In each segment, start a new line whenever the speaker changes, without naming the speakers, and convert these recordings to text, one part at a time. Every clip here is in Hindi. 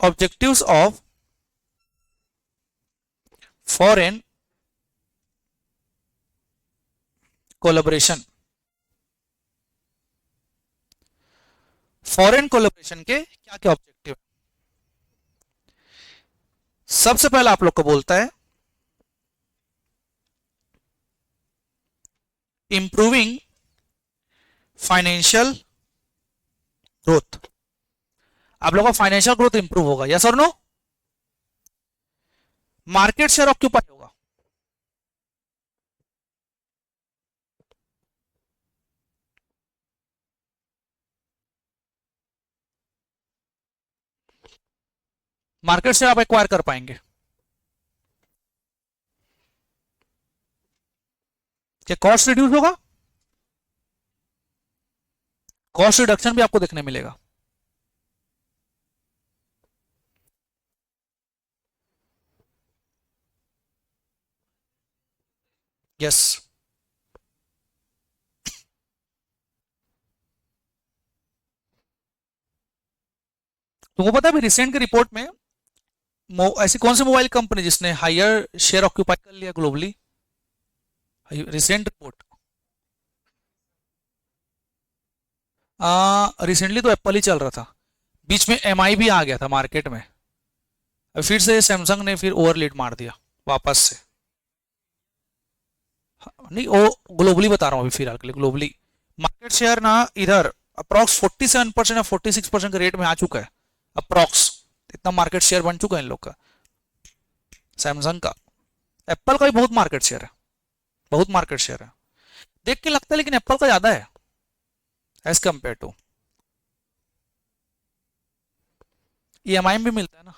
Objectives of foreign collaboration. Foreign collaboration के क्या क्या ऑब्जेक्टिव? सबसे पहला आप लोग को बोलता है इंप्रूविंग फाइनेंशियल ग्रोथ। आप लोगों का फाइनेंशियल ग्रोथ इंप्रूव होगा, यस और नो? मार्केट शेयर ऑक्यूपाई होगा। मार्केट शेयर आप एक्वायर कर पाएंगे। क्या कॉस्ट रिड्यूस होगा? कॉस्ट रिडक्शन भी आपको देखने मिलेगा। यस। तुमको पता है अभी रिसेंट की रिपोर्ट में ऐसी कौन सी मोबाइल कंपनी जिसने हायर शेयर ऑक्यूपाई कर लिया ग्लोबली? रिसेंट रिपोर्ट रिसेंटली तो एप्पल ही चल रहा था, बीच में एमआई भी आ गया था मार्केट में, फिर से सैमसंग ने फिर ओवर लीड मार दिया वापस से। नहीं वो ग्लोबली बता रहा हूँ अभी फिलहाल के लिए, ग्लोबली मार्केट शेयर ना इधर अप्रॉक्स 47% या 46% के रेट में आ चुका है अप्रॉक्स। इतना मार्केट शेयर बन चुका है इन लोग का, सैमसंग का। एप्पल का भी बहुत मार्केट शेयर है, बहुत मार्केट शेयर है, देख के लगता है लेकिन एप्पल का ज्यादा है एज कंपेयर टू। ईएमआई भी मिलता है ना।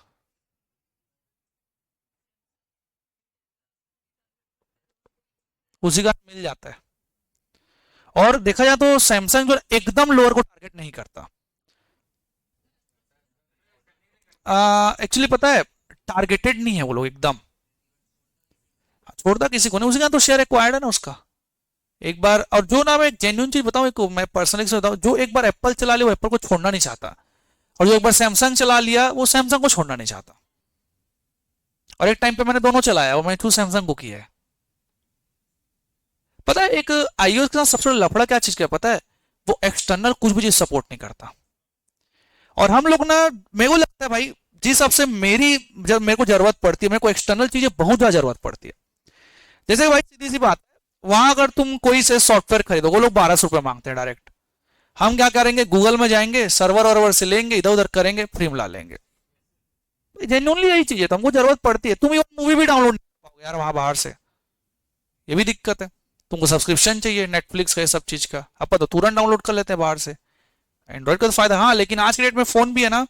उसी का मिल जाता है। और देखा जाए तो सैमसंग जो एकदम लोअर को टारगेट नहीं करता। एक्चुअली पता है टारगेटेड नहीं है वो लोग एकदम, छोड़ता किसी को नहीं, उसी का तो शेयर एक्वायर्ड है ना उसका एक बार। और जो ना मैं एक जेन्युइन चीज बताऊं, एक मैं पर्सनली से बताऊं, जो एक बार एप्पल चला लिया वो एप्पल को छोड़ना नहीं चाहता, और जो एक बार सैमसंग चला लिया वो सैमसंग को छोड़ना नहीं चाहता। और एक टाइम पे मैंने दोनों चलाया और मैंने चूज सैमसंग को किया है। पता है एक आईओएस के साथ सबसे लफड़ा क्या चीज का पता है? वो एक्सटर्नल कुछ भी चीज सपोर्ट नहीं करता। और हम लोग ना, मेरे को लगता है भाई जिस सबसे जब मेरे को जरूरत पड़ती है, मेरे को एक्सटर्नल चीजें बहुत ज्यादा जरूरत पड़ती है। जैसे भाई सीधी सी बात है, वहां अगर तुम कोई से सॉफ्टवेयर खरीदो, वो लोग 1200 रुपये मांगते हैं डायरेक्ट। हम क्या करेंगे, गूगल में जाएंगे, सर्वर वर्वर से लेंगे, इधर उधर करेंगे, फ्री में ला लेंगे। जेन्युइनली यही चीज है, तुमको जरूरत पड़ती है, तुम मूवी भी डाउनलोड नहीं कर पाओगे यार वहां बाहर से, ये भी दिक्कत है। तुमको सब्सक्रिप्शन चाहिए नेटफ्लिक्स का, सब चीज का, अपन तो तुरंत डाउनलोड कर लेते हैं बाहर से। एंड्रॉइड का तो फायदा हाँ, लेकिन आज के डेट में फोन भी है ना,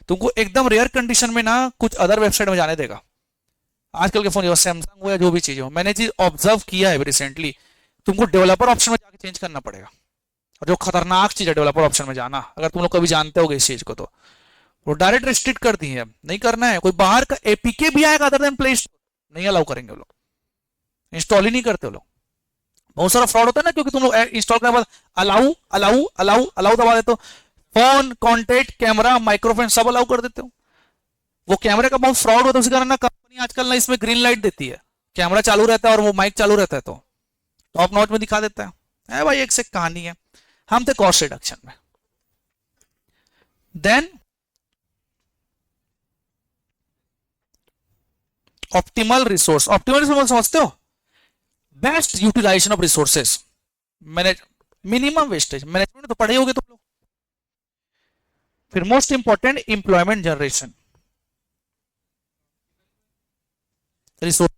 तुमको एकदम रेयर कंडीशन में ना कुछ अदर वेबसाइट में जाने देगा। आजकल के फोन जो सैमसंग हो या जो भी चीज हो, मैंने चीज ऑब्जर्व किया है रिसेंटली, तुमको डेवलपर ऑप्शन में जाके चेंज करना पड़ेगा। और जो खतरनाक चीज है डेवलपर ऑप्शन में जाना, अगर तुम लोग कभी जानते होगे इस चीज को, तो वो डायरेक्ट रिस्ट्रिक्ट कर दी है, नहीं करना है। कोई बाहर का एपीके भी आएगा अदर देन प्ले स्टोर, नहीं अलाउ करेंगे वो लोग, इंस्टॉल ही नहीं करते वो लोग। बहुत सारा फ्रॉड होता है ना, क्योंकि तुम लोग इंस्टॉल करने के बाद अलाउ अलाउ अलाउ अलाउ दबा देते हो, फोन कॉन्टेक्ट कैमरा माइक्रोफोन सब अलाउ कर देते हो। वो कैमरे का बहुत फ्रॉड होता है, उसी कारण ना कंपनी आजकल ना इसमें ग्रीन लाइट देती है, कैमरा चालू रहता है और वो माइक चालू रहता है तो टॉप नॉच में दिखा देता है भाई, एक से कहानी है। हम थे कॉस्ट रिडक्शन में। Then optimal resource, optimal resource समझते हो? Best utilisation of resources, manage minimum wastage, management तो पढ़े होगे तुम लोग। फिर most important employment generation, resource.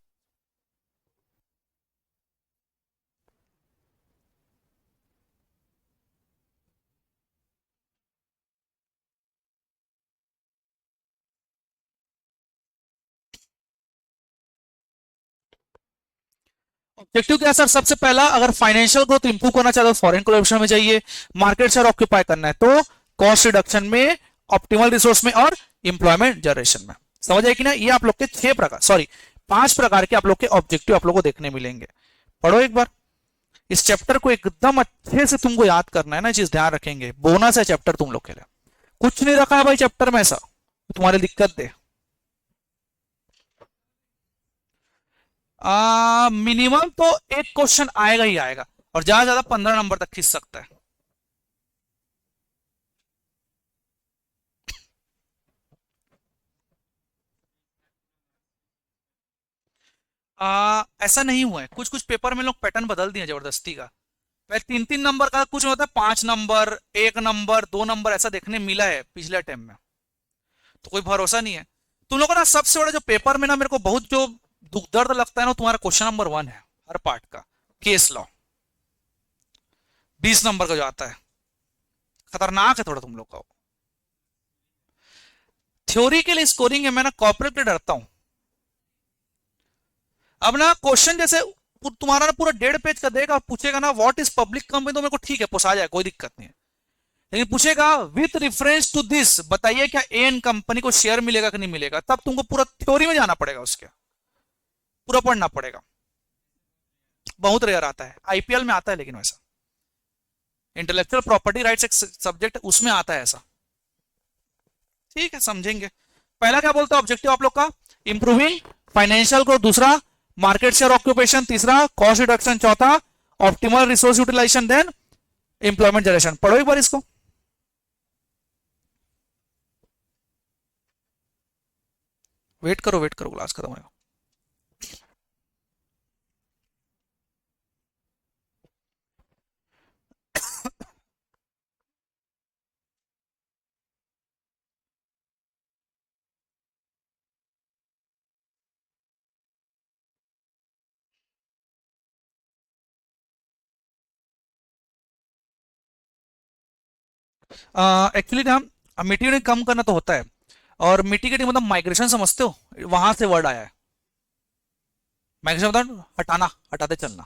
Objective क्या है सर? सबसे पहला, अगर फाइनेंशियल ग्रोथ इंप्रूव करना चाहते हो फॉरेन कोलैबोरेशन में जाइए, मार्केट शेयर ऑक्यूपाई करना है तो कॉस्ट रिडक्शन में, ऑप्टिमल रिसोर्स में, और इंप्लॉयमेंट जनरेशन में। समझ आए कि ना? ये आप लोग के 5 प्रकार के आप लोग के ऑब्जेक्टिव आप लोग को देखने मिलेंगे। पढ़ो एक बार इस चैप्टर को, एकदम अच्छे से तुमको याद करना है ना, चीज ध्यान रखेंगे, बोनस है चैप्टर तुम लोग के लिए, कुछ नहीं रखा है भाई चैप्टर में ऐसा। तुम्हारी दिक्कत दे। मिनिमम तो एक क्वेश्चन आएगा ही आएगा, और ज्यादा ज्यादा 15 नंबर तक खींच सकता है। ऐसा नहीं हुआ है, कुछ कुछ पेपर में लोग पैटर्न बदल दिए जबरदस्ती का। पहले 3 3 नंबर का कुछ होता है, 5 नंबर, 1 नंबर, 2 नंबर ऐसा देखने मिला है पिछले टाइम में। तो कोई भरोसा नहीं है। तुम लोगों का ना सबसे बड़ा जो पेपर में ना मेरे को बहुत जो दुख दर्द लगता है ना, तुम्हारा क्वेश्चन नंबर 1 है हर पार्ट का, केस लॉ। 20 नंबर का जो आता है, खतरनाक है थोड़ा तुम लोग का। थ्योरी के लिए स्कोरिंग है, मैं ना कॉर्पोरेट से डरता हूं। अब ना क्वेश्चन जैसे तुम्हारा ना पूरा 1.5 पेज का देगा, पूछेगा ना व्हाट इज पब्लिक कंपनी, तो मेरे को ठीक है पोसा जाए, कोई दिक्कत नहीं है। लेकिन पूछेगा विथ रेफरेंस टू दिस, बताइए क्या एन कंपनी को शेयर मिलेगा कि नहीं मिलेगा, तब तुमको पूरा थ्योरी में जाना पड़ेगा, उसके पूरा पढ़ना पड़ेगा। बहुत रेयर आता है, आईपीएल में आता है लेकिन वैसा इंटेलेक्चुअल प्रॉपर्टी राइट्स एक सब्जेक्ट उसमें आता है ऐसा। ठीक है, समझेंगे। पहला क्या बोलता है ऑब्जेक्टिव आप लोग का, इंप्रूविंग फाइनेंशियल ग्रोथ, दूसरा मार्केट शेयर ऑक्यूपेशन, तीसरा कॉस्ट रिडक्शन, चौथा optimal resource utilisation, then employment generation. पढ़ो एक बार इसको। वेट करो क्लास खत्म होगा। एक्चुअली ना मिट्टी ने कम करना तो होता है, और मिटिगेटिंग मतलब माइग्रेशन, समझते हो, वहां से वर्ड आया है। माइग्रेशन मतलब हटाना, हटाते चलना।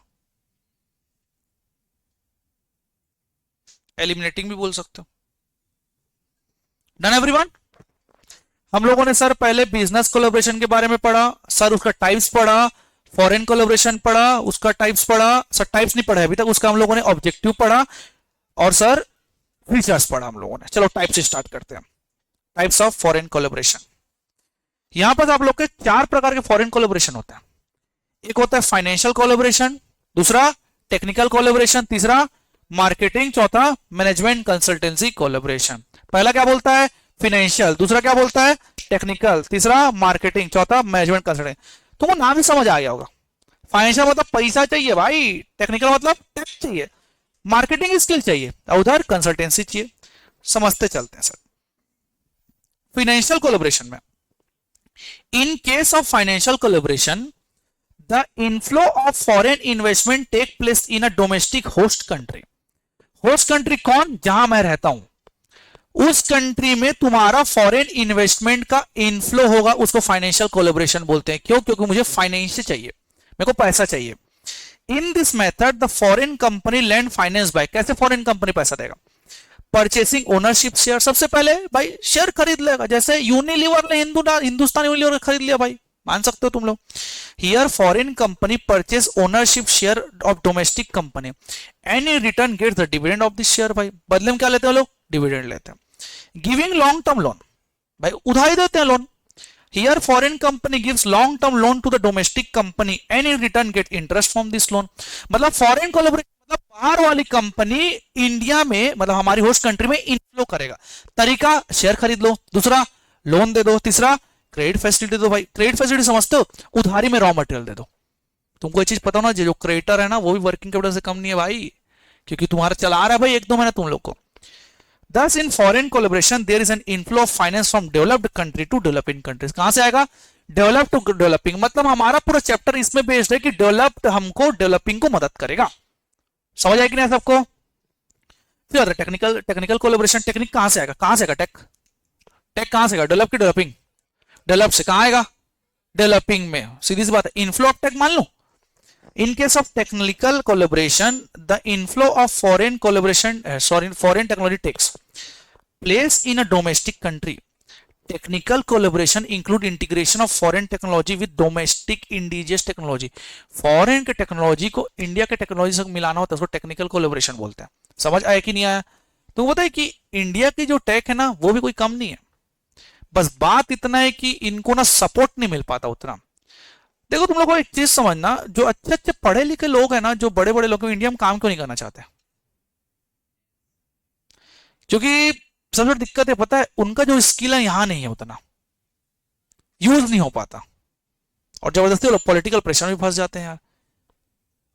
एलिमिनेटिंग भी बोल सकते हो। Done everyone. हम लोगों ने सर पहले बिजनेस कोलैबोरेशन के बारे में पढ़ा, सर उसका टाइप्स पढ़ा, फॉरेन कोलैबोरेशन पढ़ा, उसका टाइप्स पढ़ा, सर टाइप्स नहीं पढ़ा अभी तक, उसका हम लोगों ने ऑब्जेक्टिव पढ़ा, और सर फीचर्स पढ़ा हम लोगों ने। चलो टाइप से स्टार्ट करते हैं। Types of foreign collaboration. यहां पर आप लोग के 4 प्रकार के फॉरेन कोलैबोरेशन होते हैं। एक होता है फाइनेंशियल कोलैबोरेशन, दूसरा टेक्निकल कोलैबोरेशन, तीसरा मार्केटिंग, चौथा मैनेजमेंट कंसल्टेंसी कोलैबोरेशन। पहला क्या बोलता है, फाइनेंशियल, दूसरा क्या बोलता है, टेक्निकल, तीसरा मार्केटिंग, चौथा मैनेजमेंट कंसल्टेंसी। तुमको नाम ही समझ आ गया होगा। फाइनेंशियल मतलब पैसा चाहिए भाई, टेक्निकल मतलब टेक चाहिए, मार्केटिंग स्किल चाहिए, और उधर कंसल्टेंसी चाहिए। समझते चलते हैं सर। फाइनेंशियल कोलैबोरेशन में, इन case of financial collaboration, the inflow of foreign investment take place in a domestic host country। Host country कौन, जहां मैं रहता हूं उस कंट्री में तुम्हारा फॉरेन इन्वेस्टमेंट का इनफ्लो होगा, उसको फाइनेंशियल कोलैबोरेशन बोलते हैं। क्यों, क्योंकि मुझे फाइनेंस चाहिए, मेरे को पैसा चाहिए। In this method the foreign company land finance by, कैसे फॉरेन कंपनी पैसा देगा, परचेसिंग ओनरशिप शेयर, सबसे पहले भाई शेयर खरीद लेगा, जैसे यूनिलीवर ने हिंदुस्तान यूनिलीवर खरीद लिया भाई, मान सकते हो तुम लोग। Here foreign company purchase ownership share of domestic company, any return get the dividend of this share. भाई बदले में क्या लेते हैं लोग, डिविडेंड लेते हैं। गिविंग लॉन्ग टर्म लोन, भाई उधारी देते हैं loan. Here foreign company gives long term loan to the domestic company, any return get interest from this loan. मतलब फॉरेन कोलैबोरेशन मतलब बाहर वाली कंपनी इंडिया में, मतलब हमारी होस्ट कंट्री में इनफ्लो करेगा। तरीका, शेयर खरीद लो, दूसरा लोन दे दो, तीसरा क्रेडिट फैसिलिटी दो। भाई क्रेडिट फैसिलिटी समझते हो, उधारी में रॉ मटेरियल दे दो। तुमको ये चीज पता हो ना, जो क्रेडिटर है ना वो भी वर्किंग कैपिटल से कम नहीं है भाई, क्योंकि तुम्हारा चला रहा है भाई 1 2 महीना तुम लोग को। Thus in foreign collaboration there is an inflow of finance from developed country to developing countries। कहां से आएगा, डेवलप टू डेवलपिंग। मतलब हमारा पूरा चैप्टर इसमें बेस्ड है कि डेवलप्ड हमको डेवलपिंग को मदद करेगा। समझ आए कि नहीं सबको। फिर टेक्निकल, टेक्निकल कोलैबोरेशन, टेक्निक कहां से आएगा, कहां से आएगा टेक, टेक कहां से आएगा, डेवलप की डेवलपिंग, डेवलप से कहां आएगा, डेवलपिंग में, सीधी सी बात है। इनफ्लो ऑफ टेक मान लो, in case of technical collaboration the inflow of foreign collaboration foreign technology takes place in a domestic country। technical collaboration include integration of foreign technology with domestic indigenous technology। foreign के टेक्नोलॉजी को इंडिया के टेक्नोलॉजी से मिलाना होता है, उसको टेक्निकल कोलैबोरेशन बोलते हैं। समझ आया कि नहीं आया। तो पता है कि इंडिया की जो टेक है ना वो भी कोई कम नहीं है। बस बात इतना है कि इनको ना सपोर्ट नहीं मिल पाता उतना। देखो तुम लोग को एक चीज समझना, जो अच्छे अच्छे पढ़े लिखे लोग हैं ना, जो बड़े बड़े लोग इंडिया में काम क्यों नहीं करना चाहते? क्योंकि सबसे बड़ी दिक्कत है पता है, उनका जो स्किल है यहां नहीं है, उतना यूज नहीं हो पाता, और जबरदस्ती वो लोग पॉलिटिकल प्रेशर में फंस जाते हैं यार।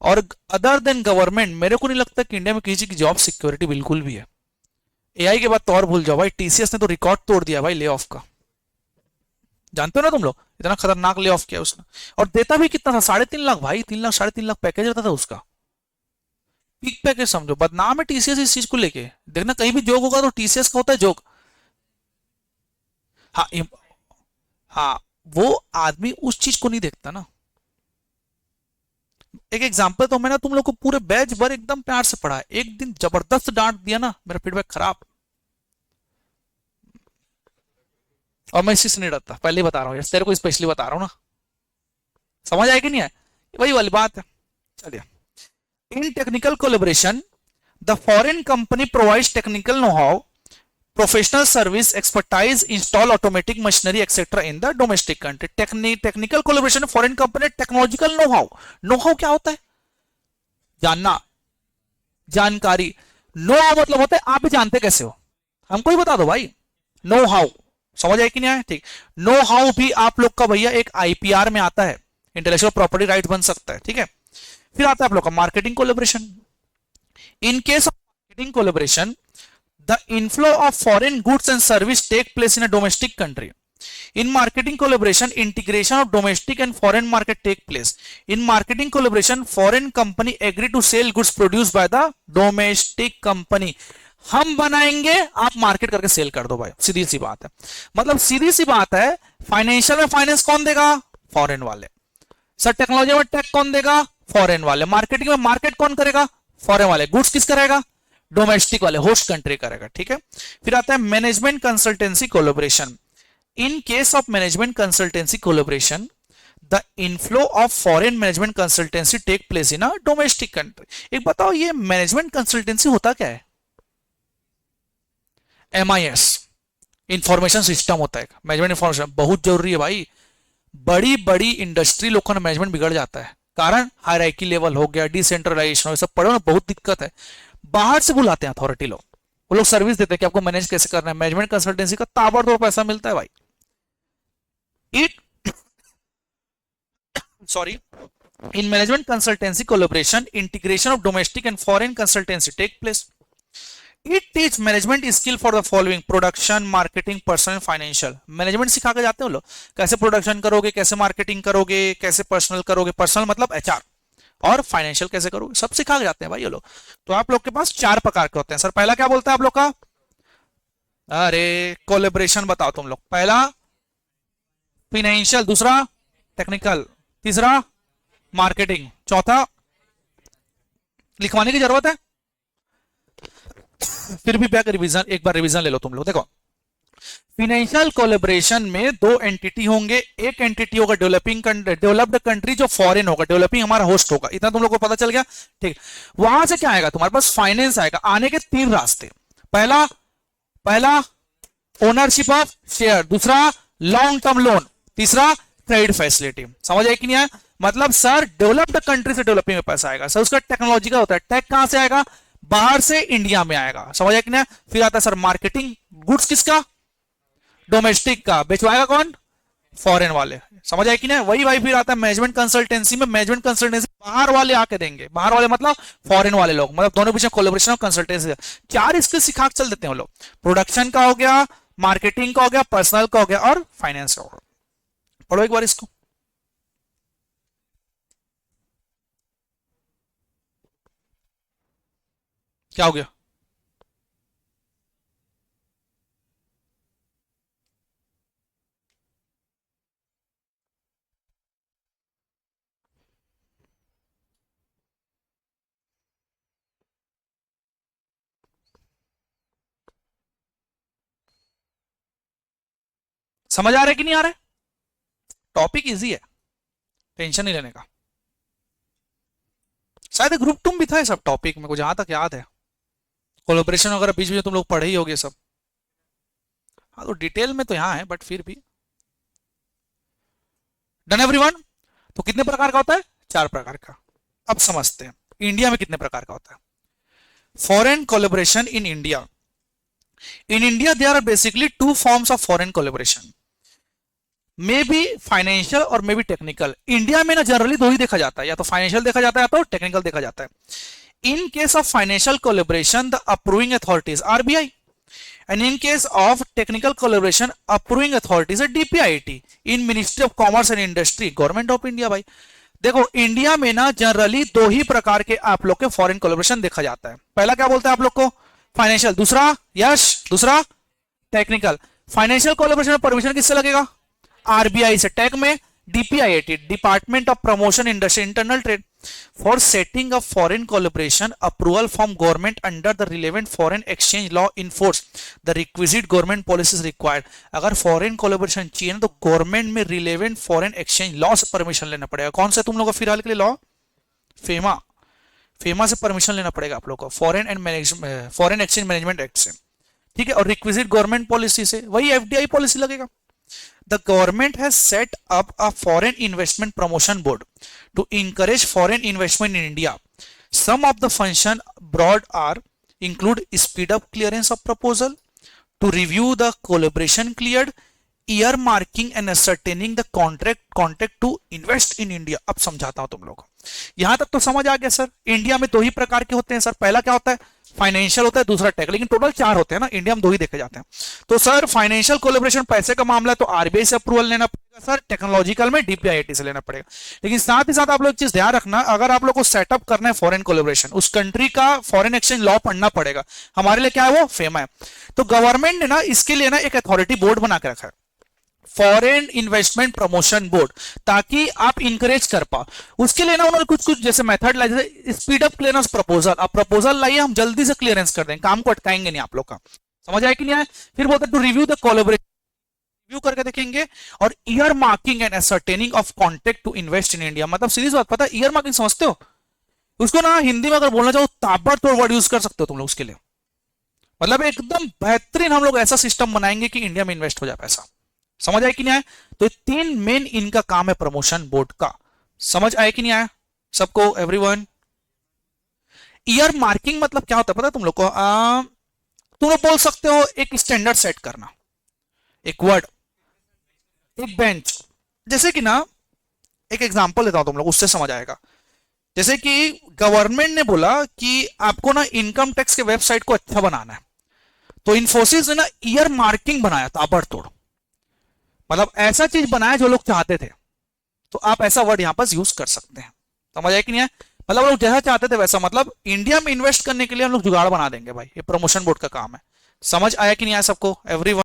और अदर देन गवर्नमेंट मेरे को नहीं लगता कि इंडिया में किसी की जॉब सिक्योरिटी बिल्कुल भी है। एआई के बाद तो और भूल जाओ भाई, टीसीएस ने तो रिकॉर्ड तोड़ दिया भाई ले ऑफ का। जानते हो ना तुम लोग, इतना खतरनाक ले ऑफ किया उसने। और देता भी कितना था, 3.5 लाख भाई, 3 लाख 3.5 लाख पैकेज रहता था उसका। पीक पैकेज समझो, बदनाम है टीसीएस इस चीज को लेके। देखना कहीं भी जोक होगा तो टीसीएस का होता है जोक। हाँ हाँ, वो आदमी उस चीज को नहीं देखता ना। एक एग्जांपल तो मैंने तुम लोग को पूरे बैच भर एकदम प्यार से पढ़ा है, एक दिन जबरदस्त डांट दिया ना, मेरा फीडबैक खराब। और मैं इसी से नहीं डरता, पहले ही बता रहा हूँ यार, तेरे को स्पेशली बता रहा हूँ ना। समझ आए कि नहीं है, वही वाली बात है। चलिए, इन technical collaboration the foreign company provides technical know how, professional service, expertise, install automatic machinery etcetera in the domestic country. Technical collaboration foreign company, technological know how. Know how क्या होता है? जानना, जानकारी। नो हाउ मतलब होता है आप भी जानते कैसे हो, हमको ही बता दो भाई। नो हाउ समझ आए कि नहीं आया? ठीक। नो हाउ भी आप लोग का भैया एक आईपीआर में आता है, इंटेलेक्चुअल प्रॉपर्टी राइट बन सकता है, ठीक है। फिर आता है आप लोग का marketing collaboration. In case of marketing collaboration, the inflow of foreign goods and service take place in a domestic country. In marketing collaboration, integration of domestic and foreign market take place. In marketing collaboration, foreign company agree to sell goods produced by the domestic company. हम बनाएंगे, आप मार्केट करके सेल कर दो भाई, सीधी सी बात है। मतलब सीधी सी बात है, फाइनेंशियल में फाइनेंस कौन देगा? फॉरेन वाले। सर टेक्नोलॉजी में टेक कौन देगा? फॉरेन वाले। मार्केटिंग में मार्केट कौन करेगा? फॉरेन वाले। गुड्स किस करेगा? डोमेस्टिक वाले, होस्ट कंट्री करेगा, ठीक है। फिर आता है management consultancy collaboration. In case of management consultancy collaboration, the inflow of foreign management consultancy take place in a domestic country. एक बताओ, ये मैनेजमेंट कंसल्टेंसी होता क्या है? एमआईएस, इंफॉर्मेशन सिस्टम होता है। मैनेजमेंट इंफॉर्मेशन बहुत जरूरी है भाई। बड़ी बड़ी इंडस्ट्री लोग का मैनेजमेंट बिगड़ जाता है, कारण हायरार्की लेवल हो गया, डिसेंट्रलाइजेशन हो, सब पढ़ो ना, बहुत दिक्कत है। बाहर से बुलाते हैं अथॉरिटी लोग, वो लोग सर्विस देते हैं कि आपको मैनेज कैसे करना है। मैनेजमेंट कंसल्टेंसी का ताबड़तोड़ पैसा मिलता है भाई। It sorry, in management consultancy collaboration, integration of domestic and foreign consultancy take place. It teach management skill for the following: production, marketing, personal, financial. Management सिखा के जाते हो लोग, कैसे प्रोडक्शन करोगे, कैसे मार्केटिंग करोगे, कैसे पर्सनल करोगे, पर्सनल मतलब एचआर, और फाइनेंशियल कैसे करोगे, सब सिखा के जाते हैं भाई ये लोग। तो आप लोग के पास 4 प्रकार के होते हैं। सर पहला क्या बोलता है आप लोग का? अरे कोलेबोरेशन बताओ तुम लोग। पहला फाइनेंशियल, दूसरा टेक्निकल, तीसरा मार्केटिंग, चौथा लिखवाने की जरूरत है? फिर भी बैक रिवीजन, एक बार रिवीजन ले लो तुम लोग। देखो, फाइनेंशियल कोलैबोरेशन में 2 एंटिटी होंगे। एक एंटिटी होगा डेवलप्ड कंट्री, जो फॉरेन होगा, डेवलपिंग हमारा होस्ट होगा। इतना तुम लोग को पता चल गया, ठीक। वहां से क्या आएगा तुम्हारे पास? फाइनेंस आएगा। आने के 3 रास्ते। पहला पहला ओनरशिप ऑफ शेयर, दूसरा लॉन्ग टर्म लोन, तीसरा ट्रेड फैसिलिटी। समझ आए कि नहीं आया? मतलब सर डेवलप्ड कंट्री से डेवलपिंग में पैसा आएगा। सर उसका टेक्नोलॉजी का होता है, टेक कहां से आएगा? बाहर से इंडिया में आएगा। समझ आया कि नहीं? फिर आता है सर मार्केटिंग, गुड्स किसका? डोमेस्टिक का। बेचवाएगा कौन? फॉरेन वाले। समझ आए कि नहीं? वही भाई फिर आता है मैनेजमेंट कंसल्टेंसी में। मैनेजमेंट कंसल्टेंसी बाहर वाले आके देंगे, बाहर वाले मतलब फॉरेन वाले लोग, मतलब दोनों बीच में कोलैबोरेशन और कंसल्टेंसी। 4 स्किल सिखा के चल देते हैं वो लोग। प्रोडक्शन का हो गया, मार्केटिंग का हो गया, पर्सनल का हो गया, और फाइनेंस का हो गया। पढ़ो एक बार इसको। क्या हो गया? समझ आ रहा है कि नहीं आ रहा है? टॉपिक इजी है, टेंशन नहीं लेने का। शायद ग्रुप टू भी था ये सब टॉपिक, मेरे को जहां तक याद है। कोलैबोरेशन वगैरह बीच में तुम लोग पढ़े ही होगे सब। हाँ तो डिटेल में तो यहाँ है बट फिर भी। Done everyone. तो कितने प्रकार का होता है? 4 प्रकार का। अब समझते हैं इंडिया में कितने प्रकार का होता है। Foreign collaboration in India. In India, there are basically 2 forms of foreign collaboration. May be financial और मे बी टेक्निकल। इंडिया में ना जनरली 2 ही देखा जाता है, या तो फाइनेंशियल देखा जाता है या तो टेक्निकल देखा जाता है। In case of financial collaboration the approving authorities RBI, and in case of technical collaboration approving authorities DPIT in ministry of commerce and industry government of India. भाई देखो इंडिया में ना जनरली 2 ही प्रकार के आप लोग के फॉरेन कोलेबोरेशन देखा जाता है। पहला क्या बोलते हैं आप लोग को? फाइनेंशियल। दूसरा यश, दूसरा टेक्निकल। फाइनेंशियल कोलैबोरेशन में परमिशन किससे लगेगा? आरबीआई से। टेक में DPIT department of promotion industry internal trade. For setting up foreign collaboration approval from government under the relevant foreign exchange law in force the requisite government policies required. अगर फॉरेन कोलैबोरेशन चाहिए तो गवर्नमेंट में रिलेवेंट फॉरेन एक्सचेंज लॉ से परमिशन लेना पड़ेगा। कौन सा तुम लोग का फिलहाल के लिए लॉ? फेमा। फेमा से परमिशन लेना पड़ेगा आप लोग को, फॉरेन एक्सचेंज मैनेजमेंट एक्ट से, ठीक है। और रिक्विजिट गवर्नमेंट पॉलिसी से वही एफडीआई पॉलिसी लगेगा। The government has set up a foreign investment promotion board to encourage foreign investment in India. Some of the function broad are include speed up clearance of proposal, to review the collaboration cleared, earmarking and ascertaining the contract to invest in India. अब समझाता हूं तुम लोग को। यहां तक तो समझ आ गया सर। इंडिया में 2 ही प्रकार के होते हैं सर। पहला क्या होता है? फाइनेंशियल होता है, दूसरा टेक। लेकिन टोटल 4 होते हैं ना, इंडिया में 2 ही देखे जाते हैं। तो सर फाइनेंशियल कोलैबोरेशन पैसे का मामला है तो आरबीआई से अप्रूवल लेना पड़ेगा सर। टेक्नोलॉजिकल में डीपीआईटी से लेना पड़ेगा। लेकिन साथ ही साथ आप लोग एक चीज ध्यान रखना, अगर आप लोग को सेटअप करना है फॉरेन कोलैबोरेशन, उस कंट्री का फॉरेन एक्सचेंज लॉ पढ़ना पड़ेगा। हमारे लिए क्या है? वो फेमा है। तो गवर्नमेंट ने ना इसके लिए ना एक अथॉरिटी बोर्ड बना के रखा है, फॉरेन इन्वेस्टमेंट प्रमोशन बोर्ड, ताकि आप इंकरेज कर पाओ। उसके लिए ना उन्होंने कुछ कुछ जैसे मेथड लाए, जैसे स्पीड अप क्लियरेंस प्रपोजल। आप प्रपोजल लाइए, हम जल्दी से क्लियरेंस कर देंगे, काम को अटकाएंगे नहीं आप लोग का। समझ आए कि नहीं आए? फिर बोलते to review the collaboration, review करके देखेंगे। और earmarking and ascertaining of contract to invest in India. मतलब सीरीज बात, पता है ईयर मार्किंग समझते हो? उसको ना हिंदी में अगर बोलना चाहो ताबड़तोड़ वर्ड यूज कर सकते हो तुम लोग उसके लिए। मतलब एकदम बेहतरीन हम लोग ऐसा सिस्टम बनाएंगे कि इंडिया में इन्वेस्ट हो जाए पैसा। समझ आया कि नहीं आया? तो 3 मेन इनका काम है प्रमोशन बोर्ड का। समझ आया कि नहीं आया सबको? एवरीवन। ईयर मार्किंग मतलब क्या होता है पता है तुम लोग को? तुम लोग बोल सकते हो एक स्टैंडर्ड सेट करना, एक वर्ड, एक बेंच। जैसे कि ना एक एग्जांपल देता हूं तुम लोग, उससे समझ आएगा। जैसे कि गवर्नमेंट ने बोला कि आपको ना इनकम टैक्स के वेबसाइट को अच्छा बनाना है, तो इन्फोसिस ने ना ईयर मार्किंग बनाया ताबड़तोड़। मतलब ऐसा चीज बनाया जो लोग चाहते थे। तो आप ऐसा वर्ड यहां पर यूज कर सकते हैं। समझ आया कि नहीं है? मतलब लोग जैसा चाहते थे वैसा, मतलब इंडिया में इन्वेस्ट करने के लिए हम लोग जुगाड़ बना देंगे भाई। ये प्रमोशन बोर्ड का काम है। समझ आया कि नहीं आया सबको? एवरीवन।